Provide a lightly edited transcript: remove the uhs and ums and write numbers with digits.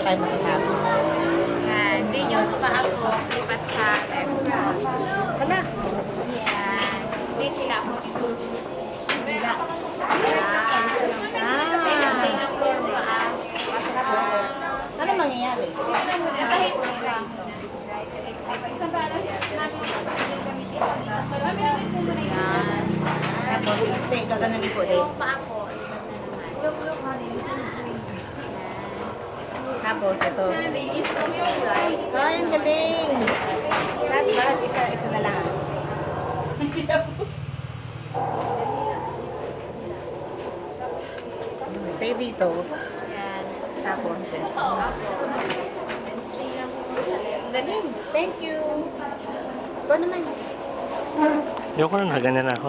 kayo matatapos. Yan. Hindi nyo pa ako lipat sa left. Hala. Yan. Hindi sila ako dito. Yan. Stay na po sa Ano mangyayari? Natahin mo siya. Yan. Tapos, stay ka ganun po ulit. Yung paa po, lipat na naman. Tapos, ito. Ay, ang galing. Lahat, isa na lang. Stay dito. Yan. Tapos, Opo. Stay lang po sa left. ang galing. Thank you. Ikaw naman. Ayoko na, ganyan na ako.